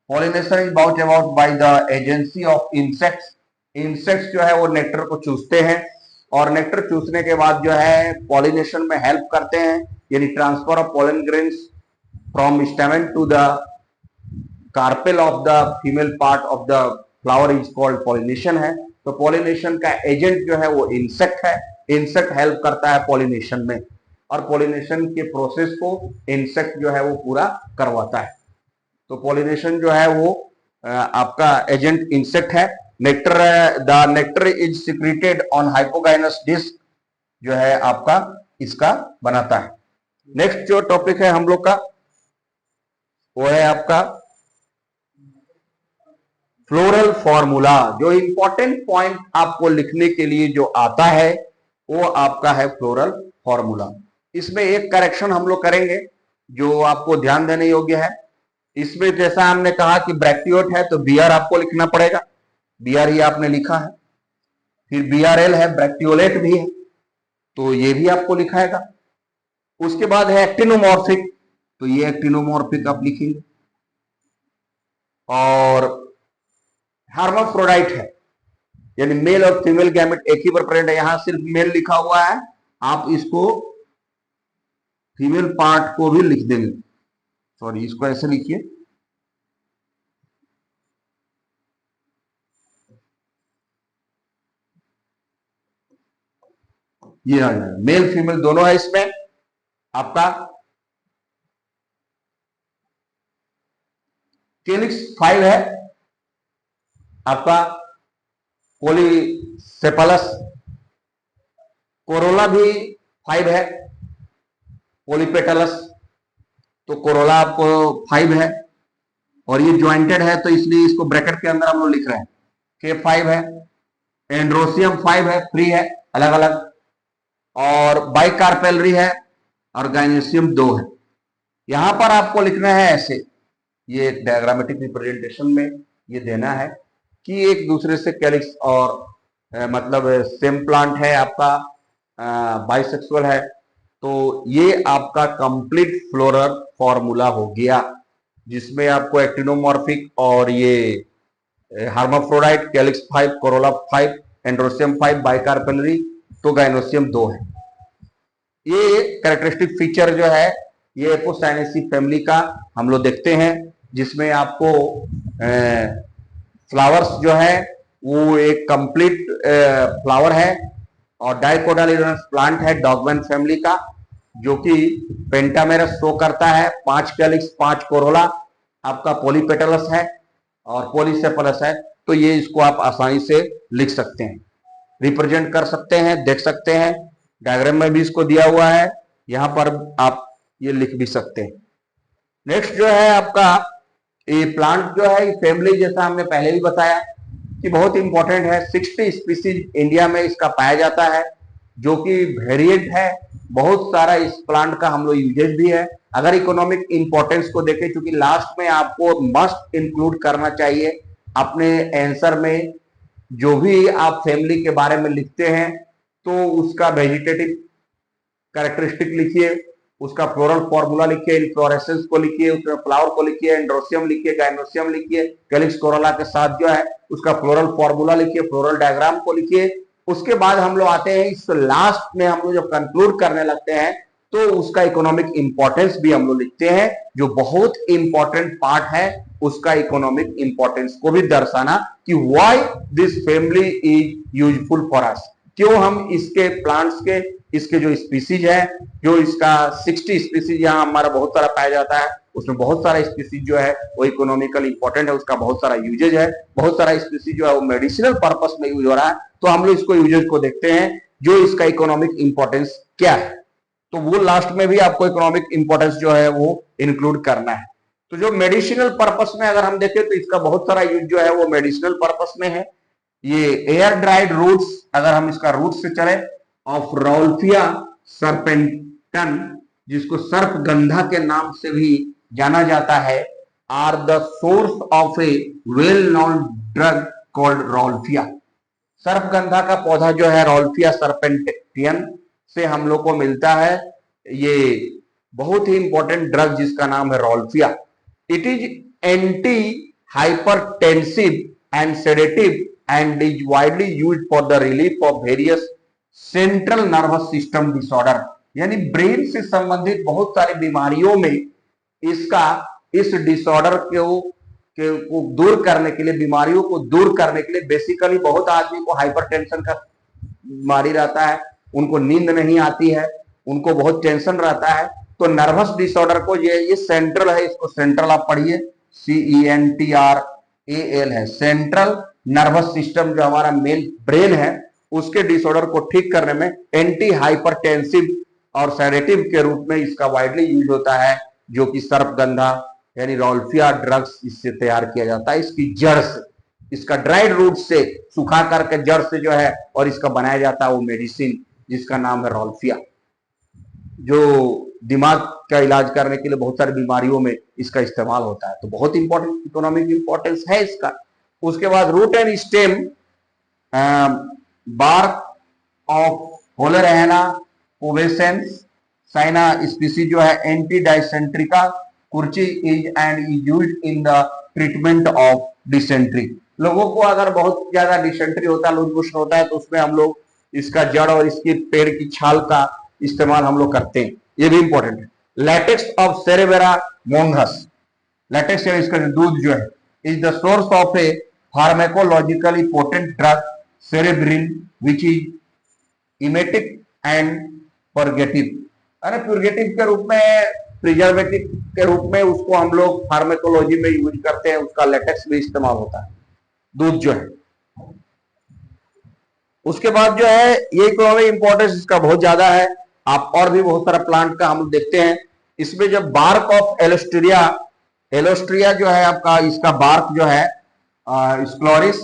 Pollination is brought about by the agency of insects. Insects जो है वो नेक्टर को चूसते हैं, और नेक्टर चूसने के बाद जो है पॉलिनेशन में हेल्प करते हैं, यानी transfer of pollen grains from stamen to the carpel of the female part of the flower is called pollination है। तो पॉलिनेशन का एजेंट जो है वो इंसेक्ट है। इंसेक्ट हेल्प करता है पॉलिनेशन में, और पॉलिनेशन के प्रोसेस को इंसेक्ट जो है वो पूरा करवाता है। तो पॉलिनेशन जो है वो आपका एजेंट इंसेक्ट है। Nectar, the nectar is secreted on hypogynous disc जो है आपका इसका बनाता है। नेक्स्ट जो टॉपिक है हम लोग का वो है आपका फ्लोरल फॉर्मूला। जो इंपॉर्टेंट पॉइंट आपको लिखने के लिए जो आता है वो आपका है फ्लोरल फॉर्मूला। इसमें एक करेक्शन हम लोग करेंगे जो आपको ध्यान देने योग्य है। इसमें जैसा हमने कहा कि ब्रैक्टियोट है तो बीआर आपको लिखना पड़ेगा, बीआर ही आपने लिखा है। फिर बीआरएल है, ब्रैक्टियोलेट भी है, तो ये भी आपको लिखाएगा। उसके बाद है एक्टिनोमॉर्फिक, तो ये एक्टिनोमॉर्फिक आप लिखेंगे। और हार्माफ्रोडाइट है, यानी मेल और फीमेल गैमेट एक ही पर प्रेजेंट है। यहां सिर्फ मेल लिखा हुआ है, आप इसको फीमेल पार्ट को भी लिख देंगे। सॉरी, इसको ऐसे लिखिए, ये आ जाएगा। मेल फीमेल दोनों है इसमें। आपका कैलिक्स 5 है, आपका पोलीसेपलस। कोरोला भी 5 है, पोलीपेटलस। तो कोरोला आपको 5 है, और ये ज्वाइंटेड है तो इसलिए इसको ब्रैकेट के अंदर हम लोग लिख रहे हैं के 5 है। एंड्रोसियम 5 है, फ्री है, अलग अलग। और बाइकार्पेलरी है, और गाइनेसियम 2 है। यहां पर आपको लिखना है ऐसे, ये एक डायग्रामेटिक रिप्रेजेंटेशन में ये देना है कि एक दूसरे से कैलिक्स और मतलब सेम प्लांट है आपका, बाइसेक्सुअल है। तो ये आपका कंप्लीट फ्लोरल फॉर्मूला हो गया, जिसमें आपको एक्टिनोमॉर्फिक और ये हार्माफ्रोडाइट, कैलिक्स 5, कोरोला 5, एंड्रोसियम 5, बाइकार्पेलरी, तो गाइनोसियम 2 है। ये कैरेक्टरिस्टिक फीचर जो है ये एपोसाइनेसी फैमिली का हम लोग देखते हैं, जिसमें आपको फ्लावर्स जो है वो एक कंप्लीट फ्लावर है और डाइकोटाइलडोनस प्लांट है डॉगवन फैमिली का, जो कि पेंटामेरस शो करता है। 5 कैलिक्स 5 कोरोला आपका पॉलीपेटलस है और पॉलीसेफलस है। तो ये इसको आप आसानी से लिख सकते हैं, रिप्रेजेंट कर सकते हैं, देख सकते हैं। डायग्राम में भी इसको दिया हुआ है, यहां पर आप ये लिख भी सकते हैं। नेक्स्ट जो है आपका ये प्लांट जो है फैमिली, जैसा हमने पहले भी बताया कि बहुत इंपॉर्टेंट है। 60 स्पीसीज इंडिया में इसका पाया जाता है, जो कि वेरिएंट है। बहुत सारा इस प्लांट का हम लोग यूजेज भी है। अगर इकोनॉमिक इंपॉर्टेंस को देखें, क्योंकि लास्ट में आपको मस्ट इंक्लूड करना चाहिए अपने आंसर में, जो भी आप फैमिली के बारे में लिखते हैं तो उसका वेजिटेटिव कैरेक्टरिस्टिक लिखिए, उसका फ्लोरल फॉर्मूला लिखिए, इन्फ्लोरेसेंस को लिखिए, उसमें फ्लावर को लिखिए, एंड्रोसियम लिखिए, गाइनोसियम लिखिए, कैलिक्स कोरोला के साथ जो है उसका फ्लोरल फॉर्मूला लिखिए, फ्लोरल डायग्राम को लिखिए। उसके बाद हम लोग आते हैं इस लास्ट में, हम लोग जब कंक्लूड करने लगते हैं तो उसका इकोनॉमिक इंपॉर्टेंस भी हम लोग लिखते हैं, जो बहुत इंपॉर्टेंट पार्ट है उसका इकोनॉमिक इंपॉर्टेंस को भी दर्शाना कि why this family is useful for us, क्यों हम इसके प्लांट्स के, इसके जो स्पीसीज है, जो इसका 60 स्पीसीज यहाँ हमारा बहुत सारा पाया जाता है, उसमें बहुत सारा स्पीसीज जो है वो इकोनॉमिकल इंपॉर्टेंट है, उसका बहुत सारा यूजेज है। बहुत सारा स्पीसीज जो है वो मेडिसिनल पर्पस में यूज हो रहा है। तो हम लोग इसको यूजेज को देखते हैं, जो इसका इकोनॉमिक इंपॉर्टेंस क्या है। तो वो लास्ट में भी आपको इकोनॉमिक इंपॉर्टेंस जो है वो इंक्लूड करना है। तो जो मेडिसिनल पर्पस में अगर हम देखें तो इसका बहुत सारा यूज जो है वो मेडिसिनल पर्पस में है। ये एयर ड्राइड रूट्स, अगर हम इसका रूट से चले, ऑफ रॉल्फिया सर्पेंटन, जिसको सर्पगंधा के नाम से भी जाना जाता है, are the source of a well known drug called Rauwolfia. सर्पगंधा का पौधा जो है रॉल्फिया सर्पेंटियन से हम लोग को मिलता है। ये बहुत ही इंपॉर्टेंट ड्रग जिसका नाम है Rauwolfia. It is antihypertensive and sedative and is widely used for the relief of various central nervous system disorder, यानी ब्रेन से संबंधित बहुत सारी बीमारियों में इसका, इस डिसऑर्डर को दूर करने के लिए, बीमारियों को दूर करने के लिए, बेसिकली बहुत आदमी को हाइपरटेंशन का बीमारी रहता है, उनको नींद नहीं आती है, उनको बहुत टेंशन रहता है। तो नर्वस डिसऑर्डर को ये सेंट्रल है, इसको सेंट्रल आप पढ़िए, CENTRAL है, सेंट्रल नर्वस सिस्टम जो हमारा मेन ब्रेन है उसके डिसऑर्डर को ठीक करने में एंटी हाइपरटेंसिव और सेडेटिव के रूप में इसका वाइडली यूज होता है, जो कि सर्पगंधा यानी रॉल्फिया ड्रग्स इससे तैयार किया जाता है। इसकी जड़ से, इसका ड्राइड रूट से सुखा करके जड़ से जो है और इसका बनाया जाता है वो मेडिसिन जिसका नाम है रॉल्फिया, जो दिमाग का इलाज करने के लिए बहुत सारी बीमारियों में इसका इस्तेमाल होता है। तो बहुत इंपॉर्टेंट इकोनॉमिक इंपॉर्टेंस है इसका। उसके बाद root and stem, bark of Holarrhena pubescens साइना स्पीसीज जो है antidysenterica Kurchi is and is used in the treatment of dysentery. लोगों को अगर बहुत ज्यादा डिसेंट्री होता है, लूज मोशन होता है, तो उसमें हम लोग इसका जड़ और इसकी पेड़ की छाल का इस्तेमाल हम लोग करते हैं, ये भी इंपॉर्टेंट है। Latex of Cerbera manghas, latex इसका दूध जो है is the source of a pharmacologically potent drug cerberin which is emetic and purgative, अरे प्यूरगेटिव के रूप में, प्रिजर्वेटिव के रूप में उसको हम लोग फार्माकोलॉजी में यूज करते हैं, उसका लेटेक्स भी इस्तेमाल होता है दूध जो है। उसके बाद जो है ये इकोनॉमिक इंपॉर्टेंस इसका बहुत ज्यादा है। आप और भी बहुत सारा प्लांट का हम देखते हैं। इसमें जब बार्क ऑफ एलोस्ट्रिया, एलोस्ट्रिया जो है आपका, इसका बार्क जो है स्क्लोरिस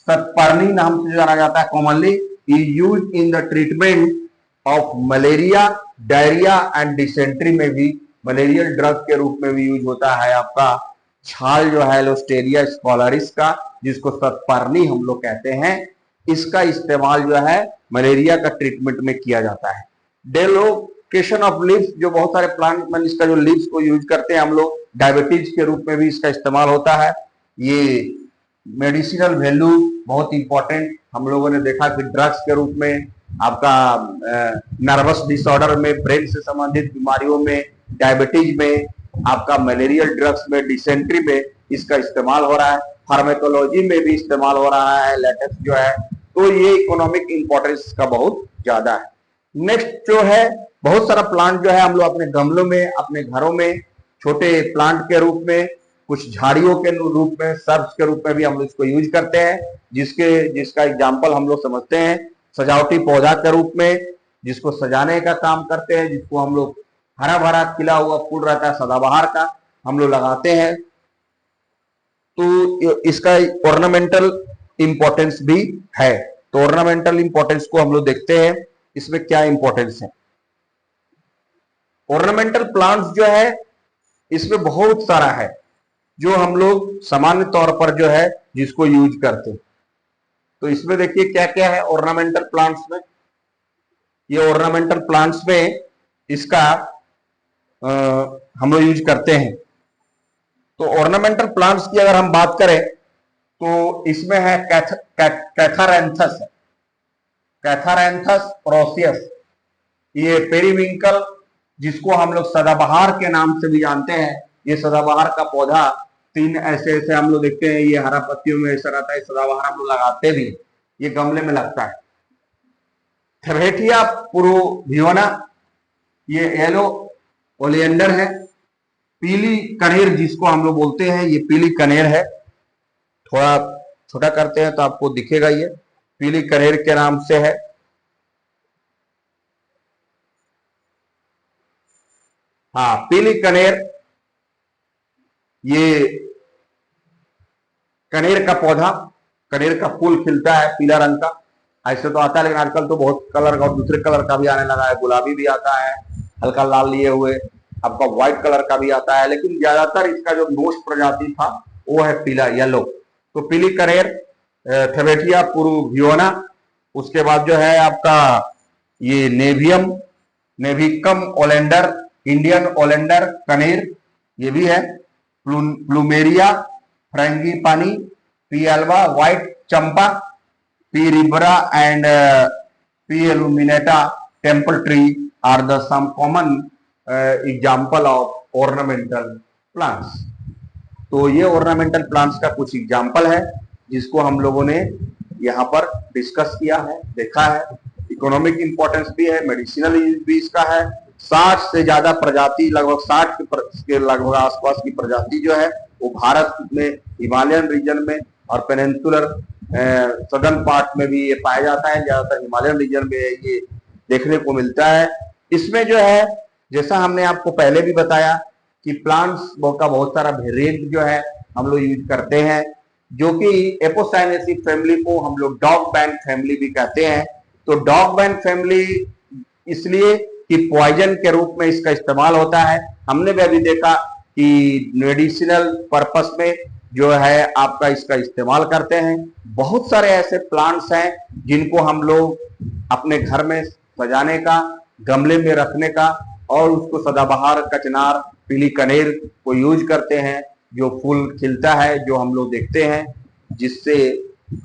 सतपर्णी नाम से जाना जाता है commonly, is used in the treatment of malaria, diarrhoea and dysentery में भी मलेरियल ड्रग के रूप में भी यूज होता है। आपका छाल जो है एलोस्टेरिया स्कॉलरिस का, जिसको सतपर्णी हम लोग कहते हैं, इसका इस्तेमाल जो है मलेरिया का ट्रीटमेंट में किया जाता है। डेलोकेशन ऑफ लीव्स, जो बहुत सारे प्लांट में इसका जो लीव्स को यूज करते हैं हम लोग, डायबिटीज के रूप में भी इसका इस्तेमाल होता है। ये मेडिसिनल वैल्यू बहुत इंपॉर्टेंट, हम लोगों ने देखा कि ड्रग्स के रूप में आपका नर्वस डिसऑर्डर में, ब्रेन से संबंधित बीमारियों में, डायबिटीज में, आपका मलेरियल ड्रग्स में, डिसेंट्री में इसका इस्तेमाल हो रहा है। फार्मेकोलॉजी में भी इस्तेमाल हो रहा है लेटेक्स जो है, तो ये इकोनॉमिक इंपॉर्टेंस का बहुत ज्यादा है। नेक्स्ट जो है, बहुत सारा प्लांट जो है हम लोग अपने गमलों में, अपने घरों में छोटे प्लांट के रूप में, कुछ झाड़ियों के रूप में, सर्ब्स के रूप में भी हम लोग इसको यूज करते हैं, जिसका एग्जाम्पल हम लोग समझते हैं सजावटी पौधा के रूप में, जिसको सजाने का काम करते हैं, जिसको हम लोग हरा भरा खिला हुआ फूल रहता है सदाबहार का, हम लोग लगाते हैं। तो इसका ऑर्नामेंटल इंपॉर्टेंस भी है। तो ऑर्नामेंटल इंपॉर्टेंस को हम लोग देखते हैं, इसमें क्या इंपॉर्टेंस है। ऑर्नामेंटल प्लांट्स जो है इसमें बहुत सारा है जो हम लोग सामान्य तौर पर जो है जिसको यूज करते हैं। तो इसमें देखिए क्या क्या है ऑर्नामेंटल प्लांट्स में। ये ऑर्नामेंटल प्लांट्स में इसका हम लोग यूज करते हैं। तो ऑर्नामेंटल प्लांट्स की अगर हम बात करें तो इसमें है कैथारैंथस, कैथारैंथस प्रोसियस, ये पेरीविंकल, जिसको हम लोग सदाबहार के नाम से भी जानते हैं। ये सदाबहार का पौधा तीन ऐसे ऐसे हम लोग देखते हैं, ये हरा पत्तियों में ऐसा रहता है, सदाबहार हम लोग लगाते भी, ये गमले में लगता है। थेरेटिया पुरुवियोना, ये येलो ओलियंडर है। पीली कनेर जिसको हम लोग बोलते हैं, ये पीली कनेर है। थोड़ा छोटा करते हैं तो आपको दिखेगा, ये पीली कनेर के नाम से है। हाँ, पीली कनेर, ये कनेर का पौधा, कनेर का फूल खिलता है पीला रंग का। ऐसे तो आता है, लेकिन आजकल तो बहुत कलर का और दूसरे कलर का भी आने लगा है। गुलाबी भी आता है, हल्का लाल लिए हुए, आपका व्हाइट कलर का भी आता है, लेकिन ज्यादातर इसका जो मोस्ट प्रजाति था वो है पीला, येलो। तो पीली कनेर, थेरेटिया पुरुवियोना। उसके बाद जो है आपका ये नेवियम, नेविकम ओलेंडर, इंडियन ओलेंडर कनेर, ये भी है। Plumeria frangipani, P alba white champa, P rubra and P acuminata temple tree are the some common example of ornamental plants. तो ये ऑर्नामेंटल प्लांट्स का कुछ एग्जाम्पल है जिसको हम लोगों ने यहाँ पर डिस्कस किया है, देखा है। इकोनॉमिक इंपॉर्टेंस भी है, मेडिसिनल यूज भी इसका है। 60 से ज्यादा प्रजाति, लगभग 60 के लगभग आसपास की प्रजाति जो है वो भारत में हिमालयन रीजन में और पेनिनसुलर सदर्न पार्ट में भी ये पाया जाता है। ज्यादातर हिमालयन रीजन में ये देखने को मिलता है। इसमें जो है, जैसा हमने आपको पहले भी बताया कि प्लांट्स का बहुत सारा वेरिएंट जो है हम लोग यूज करते हैं, जो कि एपोसाइनेसी फैमिली को हम लोग डॉग बैंड फैमिली भी कहते हैं। तो डॉग बैंड फैमिली इसलिए कि पॉइजन के रूप में इसका इस्तेमाल होता है। हमने भी अभी देखा कि मेडिसिनल पर्पस में जो है आपका इसका इस्तेमाल करते हैं। बहुत सारे ऐसे प्लांट्स हैं जिनको हम लोग अपने घर में सजाने का, गमले में रखने का, और उसको सदाबहार, कचनार, पीली कनेर को यूज करते हैं, जो फूल खिलता है, जो हम लोग देखते हैं, जिससे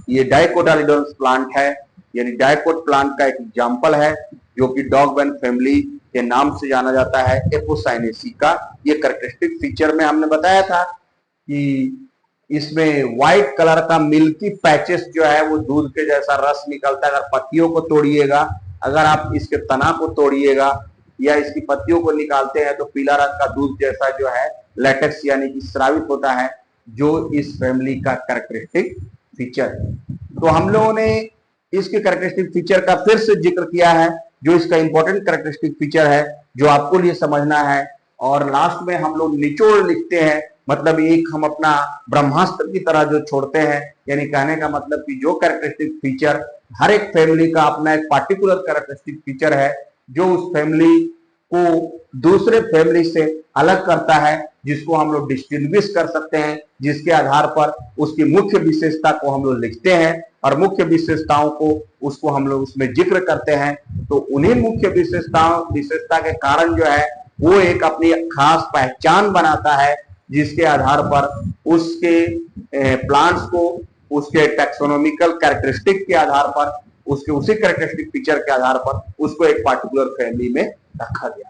ये डाइकोटालिडोन्स प्लांट है, यानी डाइकोट प्लांट का एक एग्जाम्पल है, जो कि डॉग बैंड फैमिली के नाम से जाना जाता है। एपोसाइनेसी का ये कैरेक्टरिस्टिक फीचर में हमने बताया था कि इसमें व्हाइट कलर का मिल्की पैचेस जो है वो दूध के जैसा रस निकलता है। अगर पत्तियों को तोड़िएगा, अगर आप इसके तना को तोड़िएगा या इसकी पत्तियों को निकालते हैं तो पीला रंग का दूध जैसा जो है लेटेक्स यानी कि स्रावित होता है, जो इस फैमिली का कैरेक्टरिस्टिक फीचर है। तो हम लोगों ने इसके कैरेक्टरिस्टिक फीचर का फिर से जिक्र किया है, जो इसका इंपॉर्टेंट कैरेक्टरिस्टिक फीचर है जो आपको लिए समझना है। और लास्ट में हम लोग निचोड़ लिखते हैं, मतलब एक हम अपना ब्रह्मास्त्र की तरह जो छोड़ते हैं, यानी कहने का मतलब कि जो कैरेक्टरिस्टिक फीचर हर एक फैमिली का अपना एक पार्टिकुलर कैरेक्टरिस्टिक फीचर है, जो उस फैमिली को दूसरे फैमिली से अलग करता है, जिसको हम लोग डिस्टिंग्विश कर सकते हैं, जिसके आधार पर उसकी मुख्य विशेषता को हम लोग लिखते हैं और मुख्य विशेषताओं को उसको हम लोग उसमें जिक्र करते हैं। तो उन्हीं मुख्य विशेषता के कारण जो है वो एक अपनी खास पहचान बनाता है, जिसके आधार पर उसके प्लांट्स को उसके टैक्सोनॉमिकल कैरेक्टरिस्टिक के आधार पर, उसके उसी कैरेक्टरिस्टिक फीचर के आधार पर उसको एक पार्टिकुलर फैमिली में रखा गया।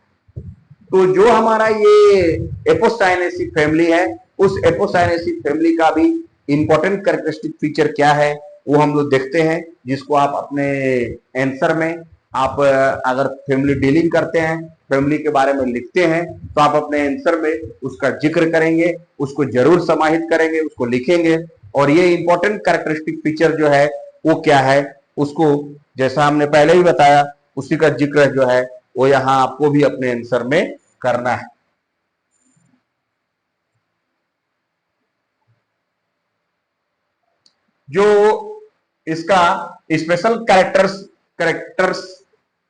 तो जो हमारा ये एपोसाइनेसी फैमिली है, उस एपोसाइनेसी फैमिली का भी इंपॉर्टेंट कैरेक्टरिस्टिक फीचर क्या है वो हम लोग देखते हैं, जिसको आप अपने आंसर में आप अगर फैमिली डीलिंग करते हैं, फैमिली के बारे में लिखते हैं, तो आप अपने आंसर में उसका जिक्र करेंगे, उसको जरूर समाहित करेंगे, उसको लिखेंगे। और ये इंपॉर्टेंट कैरेक्टरिस्टिक फीचर जो है वो क्या है, उसको जैसा हमने पहले ही बताया उसी का जिक्र जो है वो यहाँ आपको भी अपने आंसर में करना है। जो इसका स्पेशल कैरेक्टर्स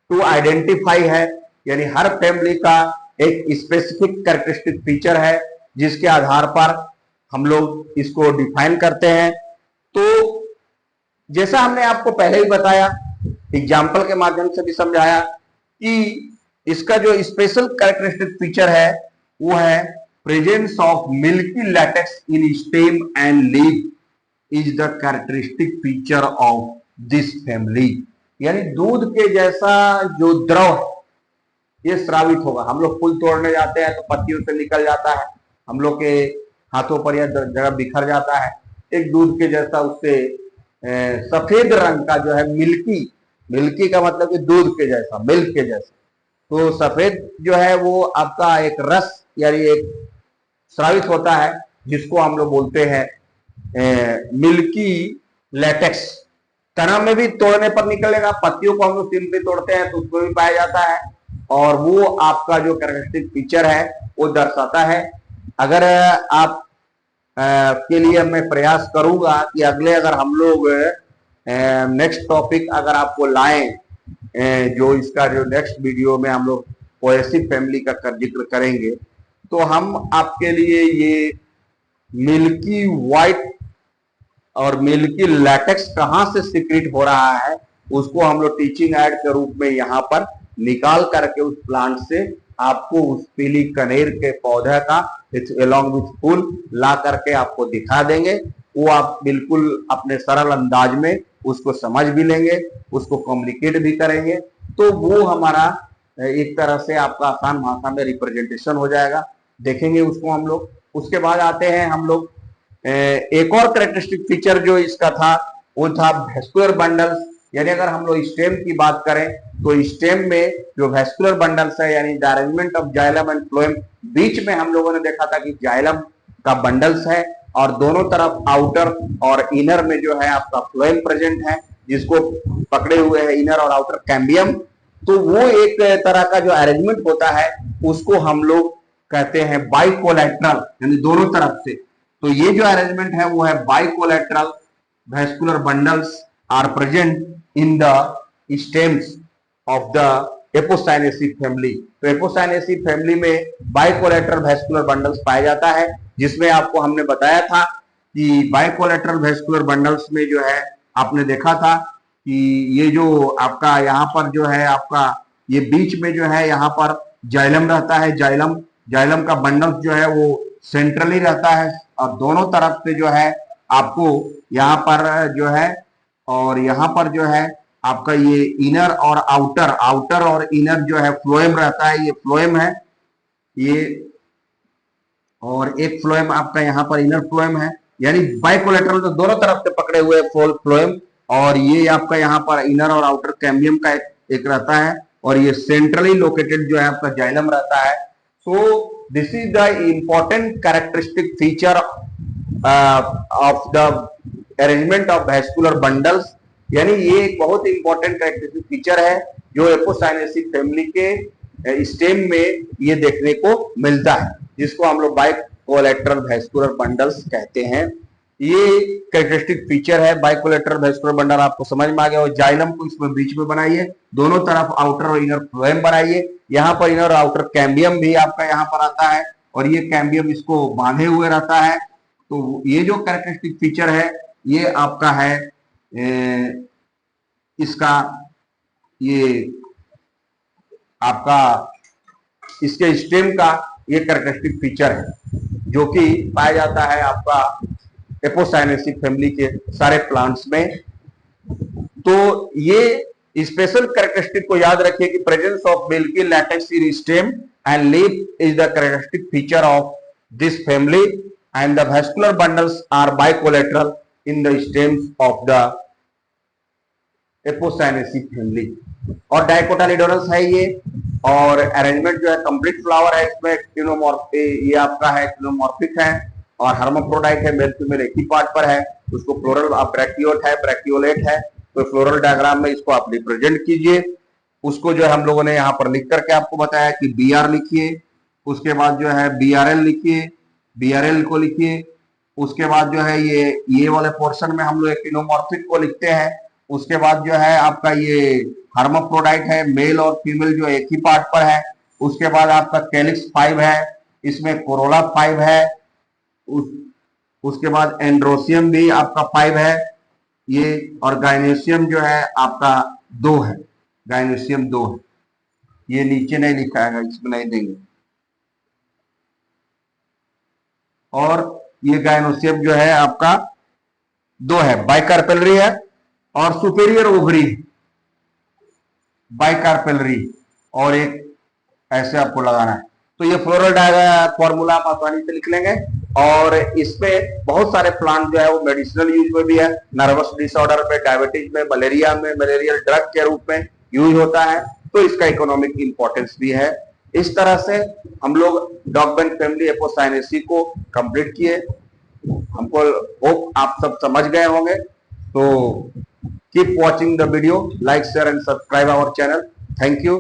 टू आइडेंटिफाई है, यानी हर फैमिली का एक स्पेसिफिक कैरेक्टरिस्टिक फीचर है जिसके आधार पर हम लोग इसको डिफाइन करते हैं। तो जैसा हमने आपको पहले ही बताया, एग्जाम्पल के माध्यम से भी समझाया कि इसका जो स्पेशल कैरेक्टरिस्टिक फीचर है वो है presence of milky latex in stem and leaf is the characteristic feature of this family. यानी दूध के जैसा जो द्रव है ये स्रावित होगा। हम लोग फूल तोड़ने जाते हैं तो पत्तियों से निकल जाता है, हम लोग के हाथों पर यह जगह बिखर जाता है, एक दूध के जैसा उससे सफेद रंग का जो है मिल्की का मतलब कि दूध के जैसा, मिल्क के जैसा, तो सफेद जो है वो आपका एक रस यानी एक स्रावित होता है जिसको हम लोग बोलते हैं मिल्की लैटेक्स। तना में भी तोड़ने पर निकलेगा, पत्तियों को हम लोग सिंपली तोड़ते हैं तो उसमें भी पाया जाता है, और वो आपका जो कैरेक्टरिस्टिक फीचर है वो दर्शाता है। अगर आप के लिए मैं प्रयास करूंगा कि अगले अगर हम लोग नेक्स्ट टॉपिक अगर आपको लाएं, जो इसका जो नेक्स्ट वीडियो में हम लोग पोएसी फैमिली का जिक्र करेंगे, तो हम आपके लिए ये मिल्की व्हाइट और मिल्की लैटेक्स कहां से सीक्रेट हो रहा है उसको हम लोग टीचिंग एड के रूप में यहाँ पर निकाल करके उस प्लांट से आपको उस पीली कनेर के पौधे का अलॉन्ग विथ फूल ला करके आपको दिखा देंगे। वो आप बिल्कुल अपने सरल अंदाज में उसको समझ भी लेंगे, उसको कम्युनिकेट भी करेंगे, तो वो हमारा एक तरह से आपका आसान भाषा में रिप्रेजेंटेशन हो जाएगा। देखेंगे उसको हम लोग। उसके बाद आते हैं हम लोग एक और कैरेक्टरिस्टिक फीचर जो इसका था वो था वेस्कुलर बंडल्स। यानी अगर हम लोग स्टेम की बात करें तो स्टेम में जो वेस्कुलर बंडल्स है यानी the arrangement of xylem and phloem, बीच में हम लोगों ने देखा था कि जाइलम का बंडल्स है और दोनों तरफ आउटर और इनर में जो है आपका फ्लोएम प्रेजेंट है, जिसको पकड़े हुए है इनर और आउटर कैम्बियम। तो वो एक तरह का जो अरेंजमेंट होता है उसको हम लोग कहते हैं बाइकोलैटरल, यानी दोनों तरफ से। तो ये जो अरेंजमेंट है वो है bicollateral. Vascular bundles are present in the stems of the Apocynaceae family. तो एपोसाइनेसी फैमिली में बाइकोलैटरल वेस्कुलर बंडल्स पाया जाता है, जिसमें आपको हमने बताया था कि बाइकोलैटरल वेस्कुलर बंडल्स में जो है आपने देखा था कि ये जो आपका यहाँ पर जो है आपका ये बीच में जो है यहाँ पर जाइलम रहता है, जाइलम का बंडल जो है वो सेंट्रली रहता है और दोनों तरफ से जो है आपको यहाँ पर जो है और यहाँ पर जो है आपका ये इनर और आउटर और इनर जो है फ्लोएम रहता है, ये फ्लोएम है ये, और एक फ्लोएम आपका यहाँ पर इनर फ्लोएम है। यानी बाइकोलैटरल तो दोनों तरफ से पकड़े हुए फ्लोएम, और ये आपका यहाँ पर इनर और आउटर कैम्बियम का एक रहता है, और ये सेंट्रली लोकेटेड जो है आपका जाइलम रहता है। So this is the important characteristic feature of the arrangement of vascular bundles. यानी ये एक बहुत इंपॉर्टेंट कैरेक्टरिस्टिक फीचर है जो एपोसाइनेसी फैमिली के स्टेम में ये देखने को मिलता है, जिसको हम लोग बाइकोलैटरल वेस्कुलर बंडल्स कहते हैं। ये कैरेक्टरिस्टिक फीचर है बाइकोलैटरल वेस्कुलर बंडल, आपको समझ में आ गया। और जाइलम को इसमें बीच में बनाइए, दोनों तरफ आउटर और इनर फ्लोएम बनाइए, यहाँ पर इनर और आउटर कैम्बियम भी आपका यहाँ पर आता है और ये कैम्बियम इसको बांधे हुए रहता है। तो ये जो कैरेक्टरिस्टिक फीचर है ये आपका है इसका ये आपका इसके स्टेम का ये कैरेक्टरिस्टिक फीचर है जो कि पाया जाता है आपका एपोसाइनेसी फैमिली के सारे प्लांट्स में। तो ये स्पेशल कैरेक्टरिस्टिक को याद रखिए कि presence of milky latex in stem and leaf is the characteristic feature of this family. and the vascular bundles are bicollateral in the stems of the Apocynaceae family. और डाइकोटालिडोनस है ये, और अरेंजमेंट जो है कंप्लीट फ्लावर है, इसमें ये आपका है क्लिनोमॉर्फिक है, और हर्माफ्रोडाइट है, मेल फीमेल एक ही पार्ट पर है। उसको फ्लोरल ब्रैकियोट है, ब्रैकियोलेट है, तो फ्लोरल डायग्राम में इसको आप रिप्रेजेंट कीजिए। उसको जो है हम लोगों ने यहाँ पर लिख करके आपको बताया कि बी आर लिखिए, उसके बाद जो है बी आर एल लिखिए, बी आर एल को लिखिए। उसके बाद जो है ये वाले पोर्शन में हम लोग एक्टिनोमॉर्फिक को लिखते हैं। उसके बाद जो है आपका ये हर्माफ्रोडाइट है, मेल और फीमेल जो एक ही पार्ट पर है। उसके बाद आपका कैलिक्स 5 है, इसमें कोरोला 5 है। उसके बाद एंड्रोसियम भी आपका 5 है ये, और गाइनेशियम जो है आपका 2 है, गाइनेशियम 2 है। ये नीचे नहीं लिखा है, इसमें नहीं देंगे। और ये गाइनोसियम जो है आपका 2 है, बाइकार्पेलरी है, और सुपेरियर ओवरी बाइकार्पेलरी, और एक ऐसे आपको लगाना है। तो ये फ्लोरल फॉर्मूला आप आसानी से लिख लेंगे। और इसमें बहुत सारे प्लांट जो है वो मेडिसिनल यूज में भी है, नर्वस डिसऑर्डर में, डायबिटीज में, मलेरिया में, मलेरियल ड्रग के रूप में यूज होता है, तो इसका इकोनॉमिक इंपॉर्टेंस भी है। इस तरह से हम लोग डॉगबेन फैमिली एपोसाइनेसी को कंप्लीट किए। हमको होप आप सब समझ गए होंगे। तो keep watching the video, like share and subscribe our channel. Thank you.